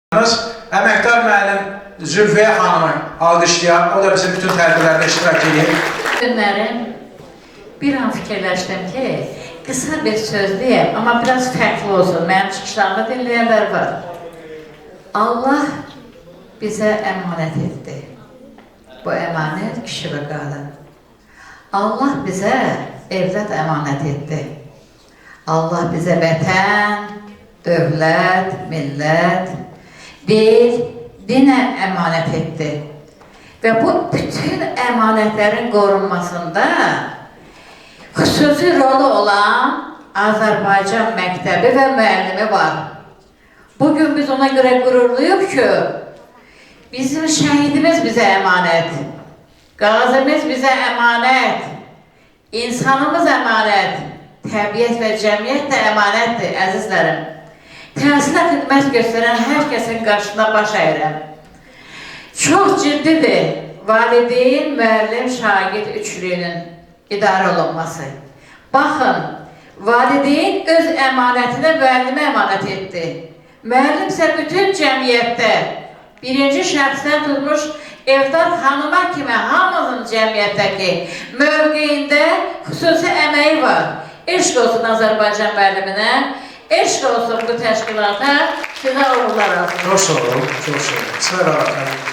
Əməkdar müəllim Zülfiyə xanımı alqışlayaq, o da bizim bütün tədbirlərdə iştirak edir. Günlərim bir an fikirləşdim ki, qısa bir söz deyəm, amma biraz fərqli olsun, mənim çıxışlarımı dinləyənlər var. Allah bizə əmanət etdi. Bu əmanət kişi və qadın. Allah bizə evlad əmanət etdi. Allah bizə vətən, dövlət, millət, dinə əmanət etdi. Və bu bütün əmanətlərin qorunmasında xüsusi rolu olan Azərbaycan məktəbi və müəllimi var. Bugün biz ona görə qürurluyuq ki, bizim şəhidimiz bizə əmanət, qazimiz bizə əmanət, insanımız əmanət, təbiət və cəmiyyət də əmanətdir, əzizlərim. Təhsilə xidmət göstərən hər kəsin qarşısına baş əyirəm. Çox ciddidir valideyn, müəllim, şagird üçlüyünün idarə olunması. Baxın, valideyn öz əmanətini müəllimə əmanət etdi. Müəllim isə bütün cəmiyyətdə birinci şəxsdən tutmuş evdar xanıma kimi hamımızın cəmiyyətdəki mövqeyində xüsusi əməyi var. Eşq olsun Azərbaycan müəlliminə. Eşq olsun bu təşkilata, sizə uğurlar olsun. Çox sağ olun, çox sağ olun. Sağ olun.